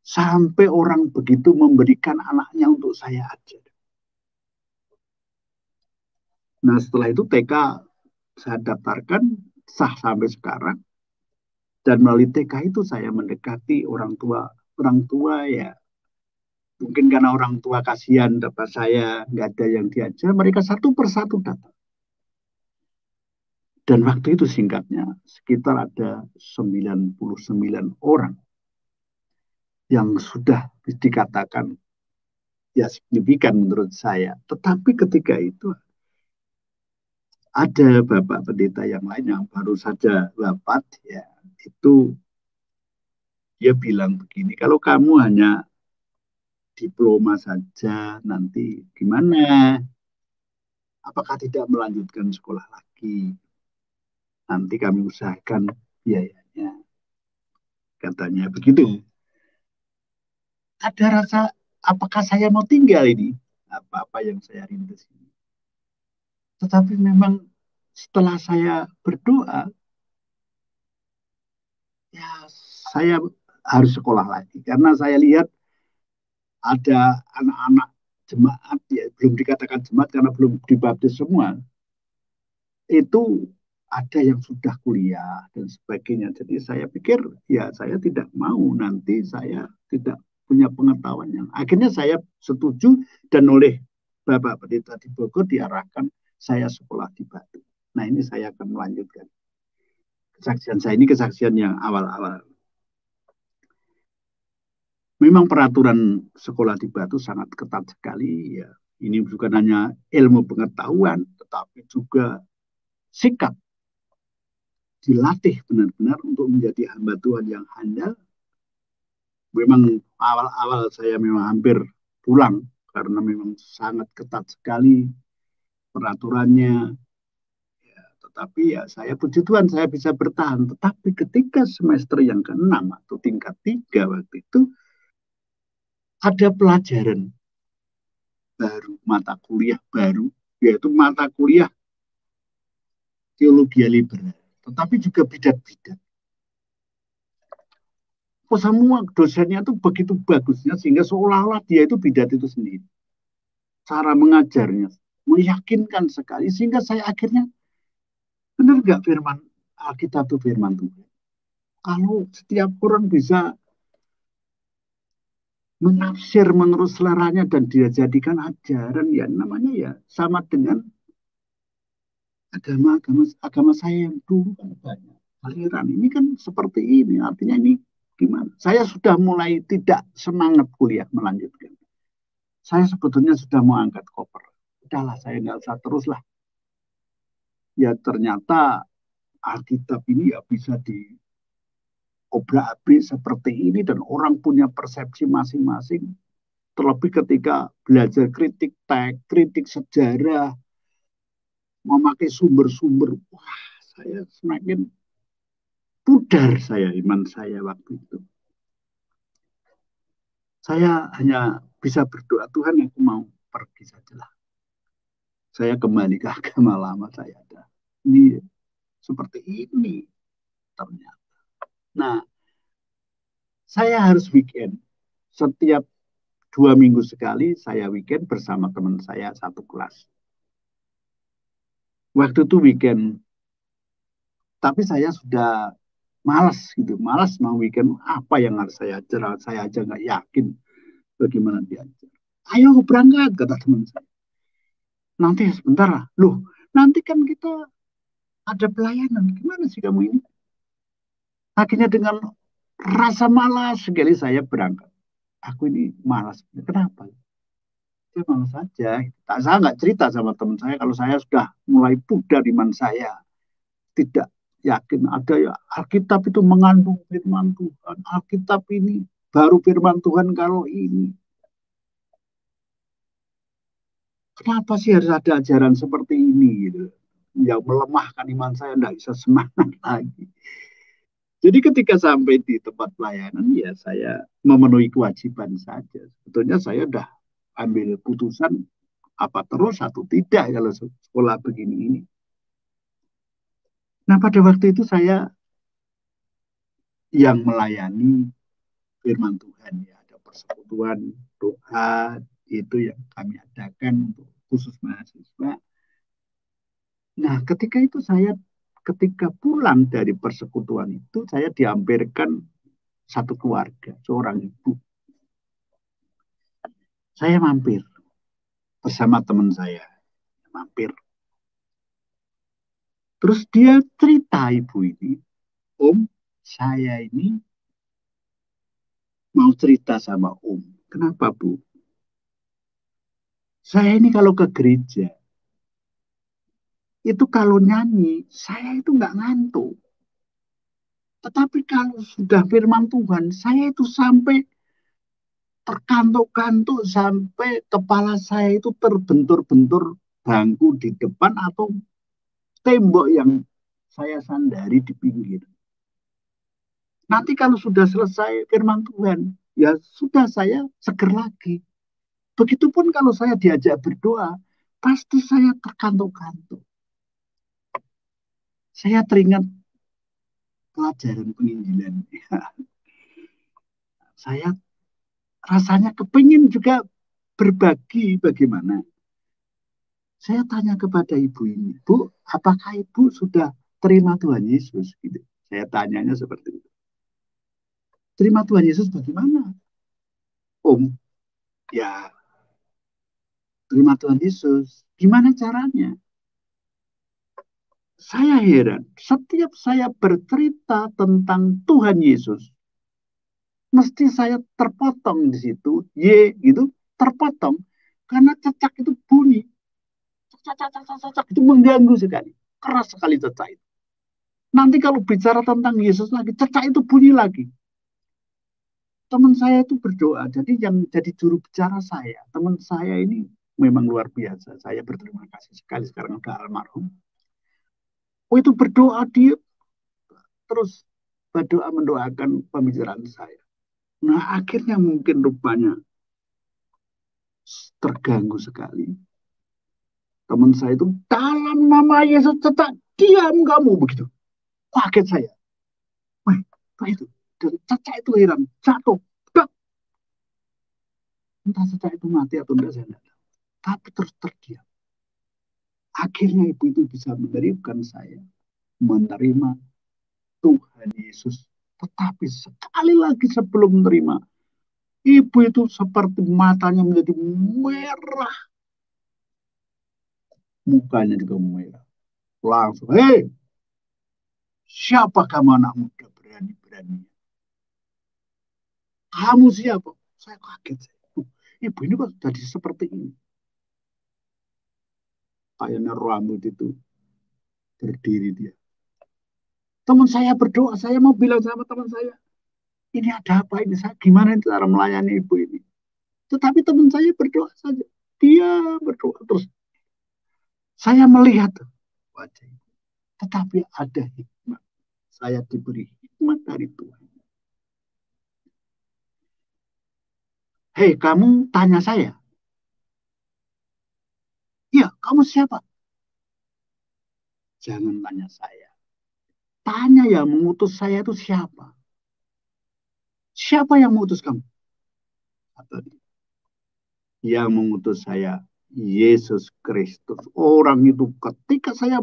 Sampai orang begitu memberikan anaknya untuk saya ajar. Nah setelah itu TK saya daftarkan, sah sampai sekarang. Dan melalui TK itu saya mendekati orang tua. Orang tua ya mungkin karena orang tua kasihan dapat saya nggak ada yang diajar, mereka satu persatu datang. Dan waktu itu singkatnya sekitar ada 99 orang yang sudah dikatakan ya signifikan menurut saya. Tetapi ketika itu ada Bapak Pendeta yang lain yang baru saja wafat, ya itu dia bilang begini, kalau kamu hanya diploma saja nanti gimana? Apakah tidak melanjutkan sekolah lagi? Nanti kami usahakan biayanya. Katanya begitu. Ada rasa, apakah saya mau tinggal ini? Apa-apa yang saya rintis ini. Tetapi memang setelah saya berdoa, ya saya harus sekolah lagi. Karena saya lihat ada anak-anak jemaat, ya belum dikatakan jemaat karena belum dibaptis semua. Itu ada yang sudah kuliah dan sebagainya. Jadi saya pikir ya saya tidak mau nanti saya tidak punya pengetahuan yang. Akhirnya saya setuju dan oleh Bapak Pendeta di Bogor diarahkan saya sekolah di Batu. Nah ini saya akan melanjutkan. Kesaksian saya ini kesaksian yang awal-awal. Memang peraturan sekolah di Batu sangat ketat sekali. Ya. Ini bukan hanya ilmu pengetahuan, tetapi juga sikap dilatih benar-benar untuk menjadi hamba Tuhan yang handal. Memang awal-awal saya memang hampir pulang karena memang sangat ketat sekali peraturannya. Ya, tetapi ya saya puji Tuhan saya bisa bertahan. Tetapi ketika semester yang ke-6 atau tingkat 3 waktu itu ada pelajaran baru, mata kuliah baru, yaitu mata kuliah teologi liberal. Tetapi juga bidat-bidat. Semua dosennya itu begitu bagusnya sehingga seolah-olah dia itu bidat itu sendiri. Cara mengajarnya meyakinkan sekali sehingga saya akhirnya benar nggak firman Alkitab itu firman Tuhan. Kalau setiap orang bisa menafsir menurut seleranya dan dia jadikan ajaran ya namanya ya sama dengan agama saya yang dulu kan banyak aliran ini kan seperti ini artinya ini gimana? Saya sudah mulai tidak semangat kuliah melanjutkan. Saya sebetulnya sudah mau angkat koper. Udahlah, saya nggak usah terus lah. Ya ternyata Alkitab ini ya bisa diobrak-abrik seperti ini dan orang punya persepsi masing-masing. Terlebih ketika belajar kritik teks, kritik sejarah, memakai sumber-sumber. Wah, saya semakin pudar saya iman saya waktu itu. Saya hanya bisa berdoa, Tuhan aku mau pergi sajalah. Saya kembali ke agama lama saya ada. Ini seperti ini ternyata. Nah, saya harus weekend. Setiap 2 minggu sekali saya weekend bersama teman saya satu kelas. Waktu itu weekend Tapi saya sudah malas gitu, malas mau bikin apa yang harus saya ajar. Saya aja nggak yakin bagaimana diajar. Ayo berangkat, kata teman saya. Nanti sebentar lah. Loh, nanti kan kita ada pelayanan. Gimana sih kamu ini? Akhirnya dengan rasa malas sekali saya berangkat. Aku ini malas. Kenapa? Saya malas saja. Saya nggak cerita sama teman saya kalau saya sudah mulai pudar iman saya. Tidak yakin ada ya Alkitab itu mengandung firman Tuhan. Alkitab ini baru firman Tuhan kalau ini. Kenapa sih harus ada ajaran seperti ini gitu? Yang melemahkan iman saya tidak bisa semangat lagi. Jadi ketika sampai di tempat pelayanan ya saya memenuhi kewajiban saja. Sebetulnya saya sudah ambil putusan apa terus atau tidak kalau sekolah begini ini. Nah pada waktu itu saya yang melayani firman Tuhan ya ada persekutuan doa itu yang kami adakan untuk khusus mahasiswa. Nah ketika itu saya ketika pulang dari persekutuan itu saya dihampirkan satu keluarga seorang ibu. Saya mampir bersama teman saya mampir. Terus dia cerita ibu ini, Om, saya ini mau cerita sama Om. Kenapa Bu? Saya ini kalau ke gereja, itu kalau nyanyi, saya itu nggak ngantuk. Tetapi kalau sudah firman Tuhan, saya itu sampai terkantuk-kantuk, sampai kepala saya itu terbentur-bentur bangku di depan atau tembok yang saya sandari di pinggir. Nanti kalau sudah selesai firman Tuhan, ya sudah saya seger lagi. Begitupun kalau saya diajak berdoa, pasti saya terkantuk-kantuk. Saya teringat pelajaran penginjilan. Saya rasanya kepingin juga berbagi bagaimana. Saya tanya kepada ibu ini, Bu, apakah ibu sudah terima Tuhan Yesus? Gitu. Saya tanyanya seperti itu. Terima Tuhan Yesus bagaimana? Om, ya terima Tuhan Yesus. Gimana caranya? Saya heran, setiap saya bercerita tentang Tuhan Yesus, mesti saya terpotong di situ, gitu, terpotong, karena cecak itu bunyi, cecak itu mengganggu sekali, keras sekali cecak itu. Nanti kalau bicara tentang Yesus lagi, cecak itu bunyi lagi. Teman saya itu berdoa, jadi yang jadi juru bicara saya, teman saya ini memang luar biasa. Saya berterima kasih sekali sekarang udah almarhum. Oh itu berdoa dia terus berdoa mendoakan pembicaraan saya. Nah akhirnya mungkin rupanya terganggu sekali. Teman saya itu dalam nama Yesus cetak diam kamu begitu. Kaget saya. Wah, apa itu? Dan cecak itu hilang, jatuh. Dak. Entah cecak itu mati atau enggak saya enggak tahu. Tapi terus terdiam. Akhirnya ibu itu bisa menerima saya. Menerima Tuhan Yesus. Tetapi sekali lagi sebelum menerima, ibu itu seperti matanya menjadi merah. Mukanya juga merah. Langsung, hei, siapa kamu anak muda berani-berani? Kamu siapa? Saya kaget. Ibu ini kok jadi seperti ini. Kayaknya rambut itu berdiri dia. Teman saya berdoa, saya mau bilang sama teman saya, ini ada apa ini? Saya gimana cara melayani ibu ini? Tetapi teman saya berdoa saja. Dia berdoa terus. Saya melihat wajah ibu. Tetapi ada hikmat. Saya diberi hikmat dari Tuhan. Hei, kamu tanya saya. Iya, kamu siapa? Jangan tanya saya. Tanya ya, mengutus saya itu siapa? Siapa yang mengutus kamu? Atau yang mengutus saya Yesus Kristus. Orang itu ketika saya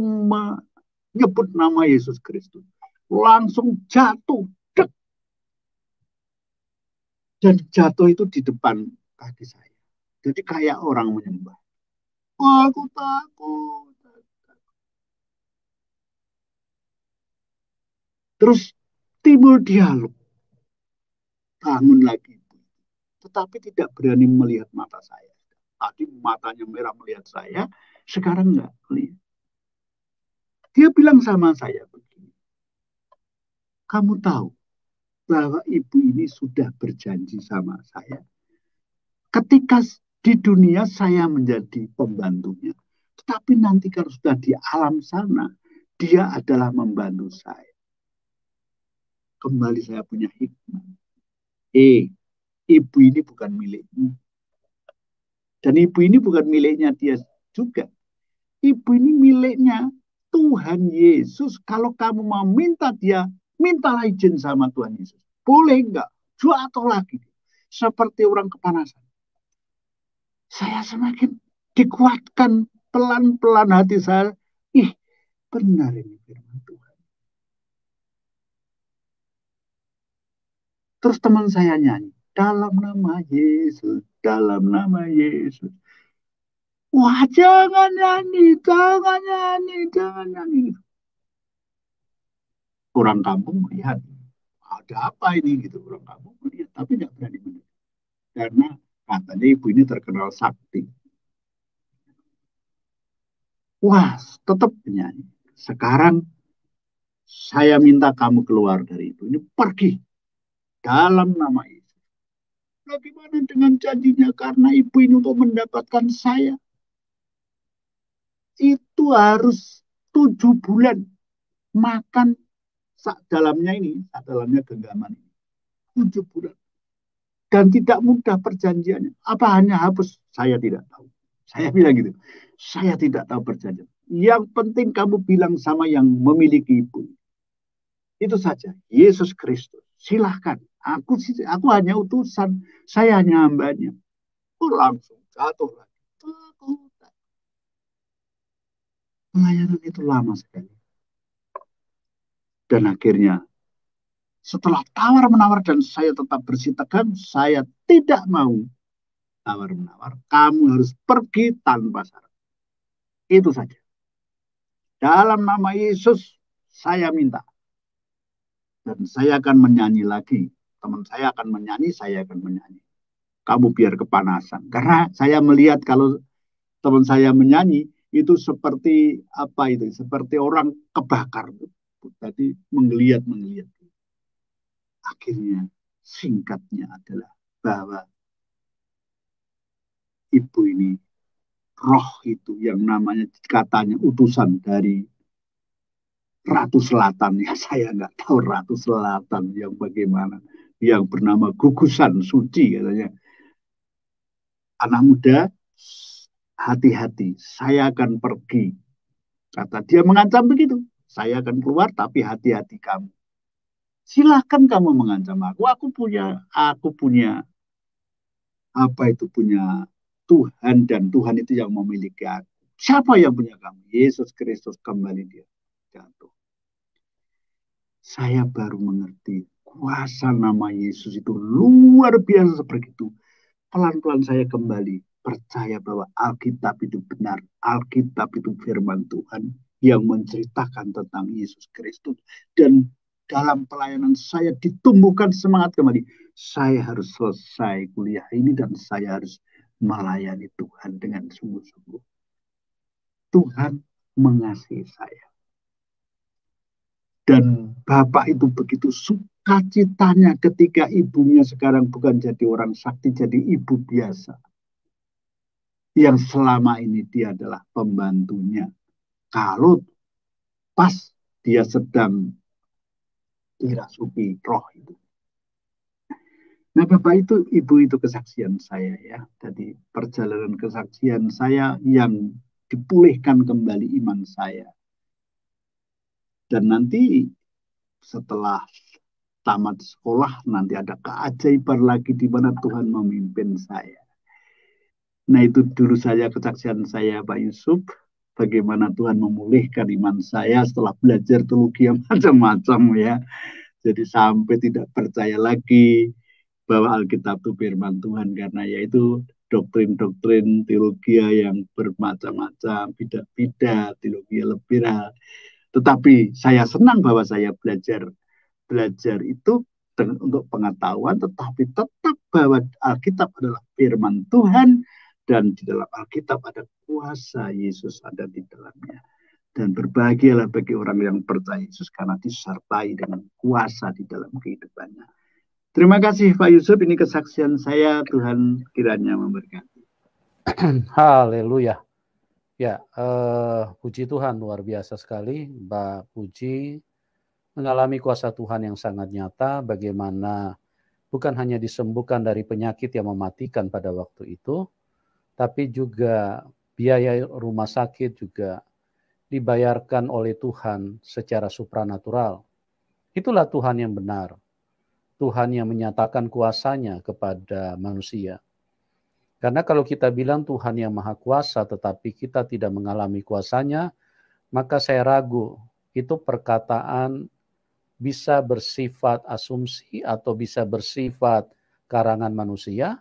nyebut nama Yesus Kristus. Langsung jatuh. Dek. Dan jatuh itu di depan kaki saya. Jadi kayak orang menyembah. Oh, aku takut. Terus timbul dialog. Bangun lagi. Tetapi tidak berani melihat mata saya. Tadi matanya merah melihat saya. Sekarang enggak melihat. Dia bilang sama saya begini. Kamu tahu bahwa ibu ini sudah berjanji sama saya. Ketika di dunia saya menjadi pembantunya. Tetapi nanti kalau sudah di alam sana, dia adalah membantu saya. Kembali saya punya hikmah. Ibu ini bukan milikmu. Dan ibu ini bukan miliknya dia juga. Ibu ini miliknya Tuhan Yesus. Kalau kamu mau minta dia, mintalah izin sama Tuhan Yesus. Boleh enggak? Jatuh lagi. Seperti orang kepanasan. Saya semakin dikuatkan pelan-pelan hati saya. Ih, benar ini firman Tuhan. Terus teman saya nyanyi. Dalam nama Yesus, dalam nama Yesus. Wah, jangan nyanyi, jangan nyanyi, jangan nyanyi. Orang kampung melihat, ada apa ini gitu. Orang kampung melihat, tapi tidak berani melihat. Karena katanya ibu ini terkenal sakti. Wah, tetap menyanyi. Sekarang saya minta kamu keluar dari itu. Ini pergi dalam nama Yesus. Bagaimana dengan janjinya? Karena ibu ini untuk mendapatkan saya. Itu harus 7 bulan makan sak dalamnya ini, sak dalamnya genggaman ini. 7 bulan. Dan tidak mudah perjanjiannya. Apa hanya hapus? Saya tidak tahu. Saya bilang gitu. Saya tidak tahu perjanjian. Yang penting kamu bilang sama yang memiliki ibu. Itu saja. Yesus Kristus. Silahkan. Aku hanya utusan. Saya hanya hambanya. Langsung jatuh lagi. Pelayanan itu lama sekali. Dan akhirnya setelah tawar-menawar dan saya tetap bersitegang, saya tidak mau tawar-menawar. Kamu harus pergi tanpa syarat. Itu saja. Dalam nama Yesus, saya minta. Dan saya akan menyanyi lagi. Teman saya akan menyanyi, saya akan menyanyi. Kamu biar kepanasan. Karena saya melihat kalau teman saya menyanyi, itu seperti apa itu? Seperti orang kebakar. Tadi menggeliat-menggeliat. Akhirnya singkatnya adalah bahwa ibu ini, roh itu yang namanya katanya utusan dari Ratu Selatan, ya saya nggak tahu Ratu Selatan yang bagaimana, yang bernama Gugusan Suci katanya. Anak muda, hati-hati, saya akan pergi. Kata dia mengancam begitu. Saya akan keluar, tapi hati-hati kamu. Silahkan kamu mengancam aku. Aku punya apa itu punya Tuhan dan Tuhan itu yang memiliki aku. Siapa yang punya kamu? Yesus Kristus. Kembali dia jatuh. Saya baru mengerti kuasa nama Yesus itu luar biasa seperti itu. Pelan-pelan saya kembali percaya bahwa Alkitab itu benar. Alkitab itu firman Tuhan yang menceritakan tentang Yesus Kristus. Dan dalam pelayanan saya ditumbuhkan semangat kembali. Saya harus selesai kuliah ini dan saya harus melayani Tuhan dengan sungguh-sungguh. Tuhan mengasihi saya. Dan Bapak itu begitu sukacitanya ketika ibunya sekarang bukan jadi orang sakti, jadi ibu biasa. Yang selama ini dia adalah pembantunya. Kalau pas dia sedang dirasuki roh itu. Nah Bapak itu, ibu itu kesaksian saya ya. Jadi perjalanan kesaksian saya yang dipulihkan kembali iman saya. Dan nanti setelah tamat sekolah nanti ada keajaiban lagi di mana Tuhan memimpin saya. Nah itu dulu saja kesaksian saya Pak Yusuf. bagaimana Tuhan memulihkan iman saya setelah belajar teologi yang macam-macam ya. Jadi sampai tidak percaya lagi bahwa Alkitab itu firman Tuhan, karena yaitu doktrin-doktrin teologi yang bermacam-macam, bidat-bidat, teologi liberal. Tetapi saya senang bahwa saya belajar itu untuk pengetahuan, tetapi tetap bahwa Alkitab adalah firman Tuhan, dan di dalam Alkitab ada kuasa Yesus ada di dalamnya. Dan berbahagialah bagi orang yang percaya Yesus karena disertai dengan kuasa di dalam kehidupannya. Terima kasih Pak Yusuf, ini kesaksian saya, Tuhan kiranya memberkati. Haleluya. Ya, puji Tuhan, luar biasa sekali Mbak Puji mengalami kuasa Tuhan yang sangat nyata, bagaimana bukan hanya disembuhkan dari penyakit yang mematikan pada waktu itu, tapi juga biaya rumah sakit juga dibayarkan oleh Tuhan secara supranatural. Itulah Tuhan yang benar. Tuhan yang menyatakan kuasanya kepada manusia. Karena kalau kita bilang Tuhan yang maha kuasa tetapi kita tidak mengalami kuasanya, maka saya ragu itu perkataan bisa bersifat asumsi atau bisa bersifat karangan manusia.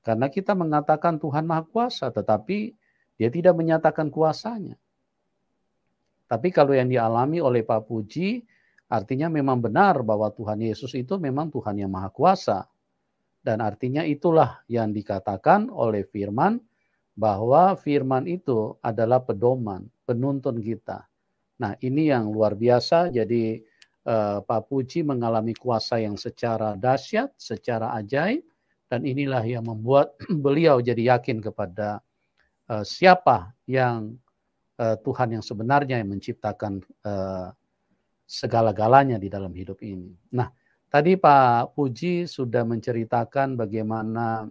Karena kita mengatakan Tuhan maha kuasa tetapi dia tidak menyatakan kuasanya. Tapi kalau yang dialami oleh Pak Puji, artinya memang benar bahwa Tuhan Yesus itu memang Tuhan yang maha kuasa. Dan artinya itulah yang dikatakan oleh firman, bahwa firman itu adalah pedoman, penuntun kita. Nah ini yang luar biasa, jadi Pak Puji mengalami kuasa yang secara dahsyat, secara ajaib, dan inilah yang membuat beliau jadi yakin kepada siapa yang Tuhan yang sebenarnya yang menciptakan segala-galanya di dalam hidup ini. Nah, tadi Pak Puji sudah menceritakan bagaimana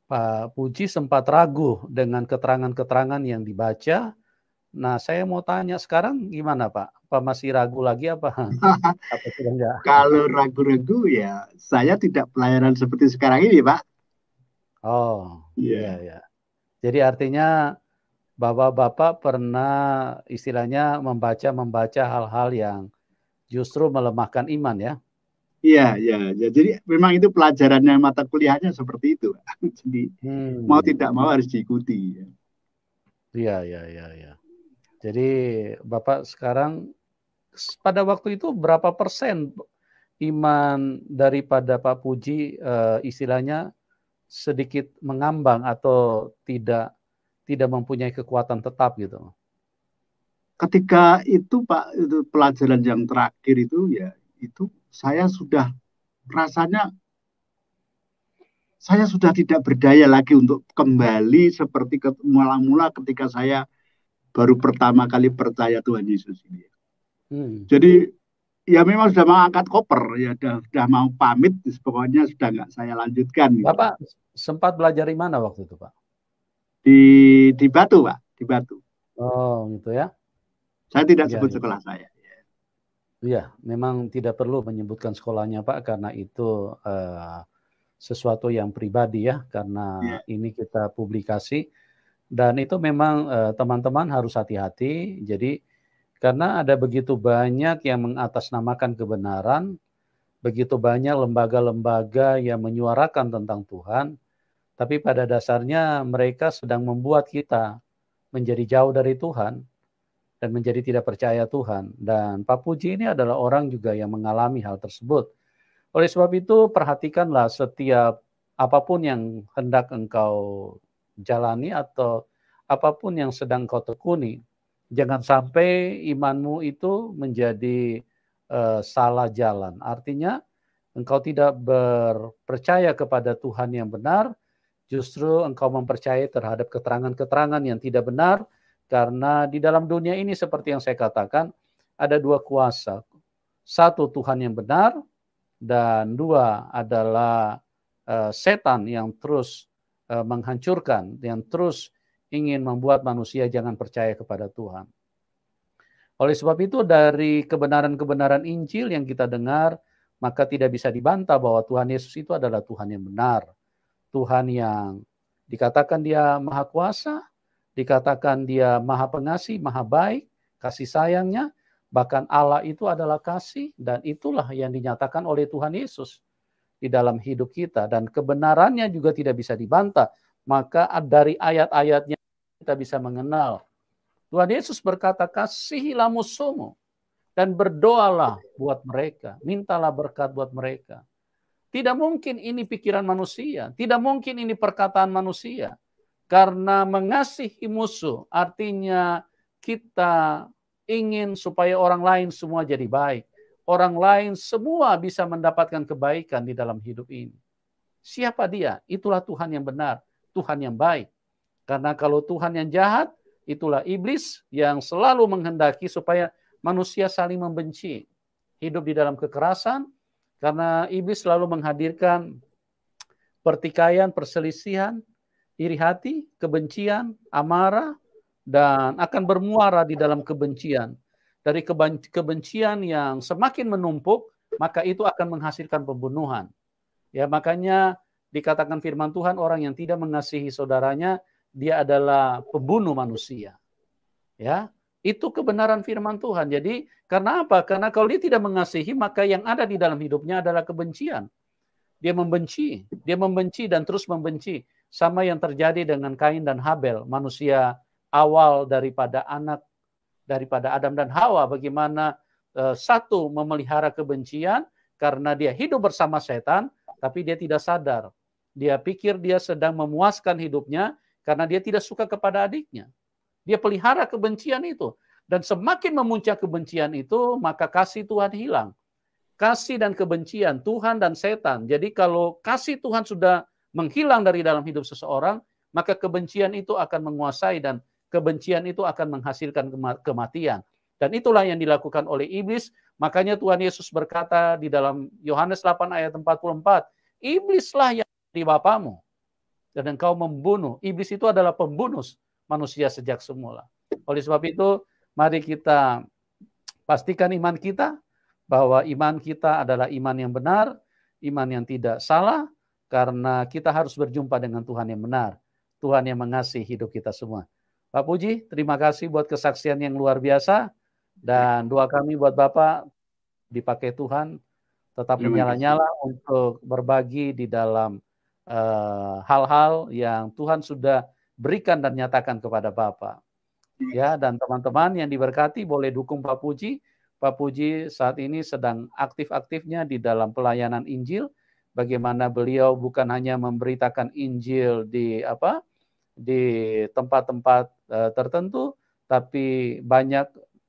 Pak Puji sempat ragu dengan keterangan-keterangan yang dibaca. Nah, saya mau tanya sekarang gimana Pak? Apa masih ragu lagi apa? Apa sudah enggak? Kalau ragu-ragu ya saya tidak pelayanan seperti sekarang ini Pak. Oh, iya Iya. ya. Jadi artinya Bapak-bapak pernah istilahnya membaca hal-hal yang justru melemahkan iman ya? Iya, iya, ya. Jadi memang itu pelajarannya, mata kuliahnya seperti itu. Jadi mau tidak mau harus diikuti. Iya, iya, iya, iya. Jadi Bapak sekarang pada waktu itu berapa persen iman daripada Pak Puji istilahnya sedikit mengambang atau tidak mempunyai kekuatan tetap gitu? Ketika itu Pak, itu pelajaran yang terakhir itu ya, itu saya sudah rasanya saya sudah tidak berdaya lagi untuk kembali seperti mula-mula ketika saya baru pertama kali percaya Tuhan Yesus ini. Jadi ya memang sudah mau angkat koper, ya sudah mau pamit, pokoknya sudah nggak saya lanjutkan. Gitu. Bapak sempat belajar di mana waktu itu Pak? Di Batu Pak, di Batu. Oh gitu ya. Saya tidak sebut sekolah saya. Iya, memang tidak perlu menyebutkan sekolahnya Pak, karena itu sesuatu yang pribadi ya, karena ini kita publikasi. Dan itu memang teman-teman harus hati-hati. Jadi karena ada begitu banyak yang mengatasnamakan kebenaran, begitu banyak lembaga-lembaga yang menyuarakan tentang Tuhan, tapi pada dasarnya mereka sedang membuat kita menjadi jauh dari Tuhan dan menjadi tidak percaya Tuhan. Dan Pak Puji ini adalah orang juga yang mengalami hal tersebut. Oleh sebab itu perhatikanlah setiap apapun yang hendak engkau jalani atau apapun yang sedang kau tekuni. Jangan sampai imanmu itu menjadi salah jalan. Artinya engkau tidak berpercaya kepada Tuhan yang benar, justru engkau mempercayai terhadap keterangan-keterangan yang tidak benar. Karena di dalam dunia ini seperti yang saya katakan, ada dua kuasa. Satu Tuhan yang benar, dan dua adalah setan yang terus menghancurkan, yang terus ingin membuat manusia jangan percaya kepada Tuhan. Oleh sebab itu dari kebenaran-kebenaran Injil yang kita dengar, maka tidak bisa dibantah bahwa Tuhan Yesus itu adalah Tuhan yang benar. Tuhan yang dikatakan dia maha kuasa, Dikatakan dia maha pengasih, maha baik, kasih sayangnya. Bahkan Allah itu adalah kasih, dan itulah yang dinyatakan oleh Tuhan Yesus di dalam hidup kita. Dan kebenarannya juga tidak bisa dibantah. Maka dari ayat-ayatnya kita bisa mengenal. Tuhan Yesus berkata, kasihilah musuhmu dan berdoalah buat mereka. Mintalah berkat buat mereka. Tidak mungkin ini pikiran manusia. Tidak mungkin ini perkataan manusia. Karena mengasihi musuh artinya kita ingin supaya orang lain semua jadi baik. Orang lain semua bisa mendapatkan kebaikan di dalam hidup ini. Siapa dia? Itulah Tuhan yang benar, Tuhan yang baik. Karena kalau Tuhan yang jahat, itulah iblis yang selalu menghendaki supaya manusia saling membenci. Hidup di dalam kekerasan, karena iblis selalu menghadirkan pertikaian, perselisihan, iri hati, kebencian, amarah, dan akan bermuara di dalam kebencian. Dari kebencian yang semakin menumpuk, maka itu akan menghasilkan pembunuhan. Ya, makanya dikatakan firman Tuhan, orang yang tidak mengasihi saudaranya, dia adalah pembunuh manusia. Ya, itu kebenaran firman Tuhan. Jadi, karena apa? Karena kalau dia tidak mengasihi, maka yang ada di dalam hidupnya adalah kebencian. Dia membenci dan terus membenci. Sama yang terjadi dengan Kain dan Habel, manusia awal daripada Adam dan Hawa. Bagaimana satu memelihara kebencian karena dia hidup bersama setan, tapi dia tidak sadar. Dia pikir dia sedang memuaskan hidupnya karena dia tidak suka kepada adiknya. Dia pelihara kebencian itu. Dan semakin memuncak kebencian itu, maka kasih Tuhan hilang. Kasih dan kebencian, Tuhan dan setan. Jadi kalau kasih Tuhan sudah menghilang dari dalam hidup seseorang, maka kebencian itu akan menguasai dan kebencian itu akan menghasilkan kematian. Dan itulah yang dilakukan oleh iblis. Makanya Tuhan Yesus berkata di dalam Yohanes 8 ayat 44, iblislah yang menjadi bapamu dan engkau membunuh. Iblis itu adalah pembunuh manusia sejak semula. Oleh sebab itu, mari kita pastikan iman kita, bahwa iman kita adalah iman yang benar, iman yang tidak salah, karena kita harus berjumpa dengan Tuhan yang benar, Tuhan yang mengasihi hidup kita semua. Pak Puji, terima kasih buat kesaksian yang luar biasa, dan doa kami buat Bapak dipakai Tuhan, tetap menyala-nyala untuk berbagi di dalam hal-hal yang Tuhan sudah berikan dan nyatakan kepada Bapak. Ya, dan teman-teman yang diberkati boleh dukung Pak Puji. Pak Puji saat ini sedang aktif-aktifnya di dalam pelayanan Injil. Bagaimana beliau bukan hanya memberitakan Injil di tempat-tempat tertentu, tapi banyak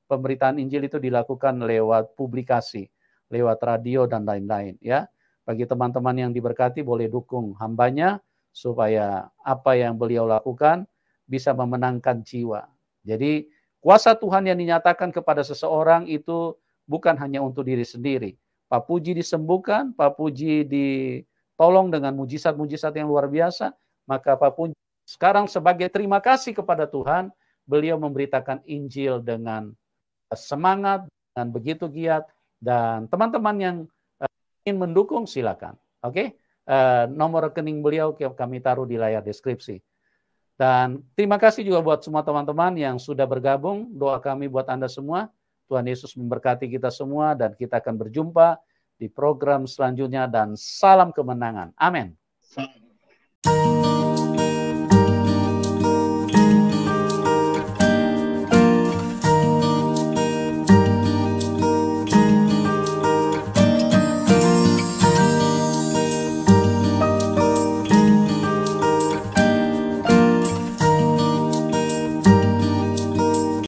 pemberitaan Injil itu dilakukan lewat publikasi, lewat radio dan lain-lain. Ya, bagi teman-teman yang diberkati boleh dukung hambanya supaya apa yang beliau lakukan bisa memenangkan jiwa. Jadi kuasa Tuhan yang dinyatakan kepada seseorang itu bukan hanya untuk diri sendiri. Pak Puji disembuhkan, Pak Puji ditolong dengan mujizat-mujizat yang luar biasa, maka Pak Puji sekarang sebagai terima kasih kepada Tuhan, beliau memberitakan Injil dengan semangat, dan begitu giat, dan teman-teman yang ingin mendukung silakan. Oke? Nomor rekening beliau kami taruh di layar deskripsi. Dan terima kasih juga buat semua teman-teman yang sudah bergabung. Doa kami buat Anda semua. Tuhan Yesus memberkati kita semua dan kita akan berjumpa di program selanjutnya dan salam kemenangan. Amin.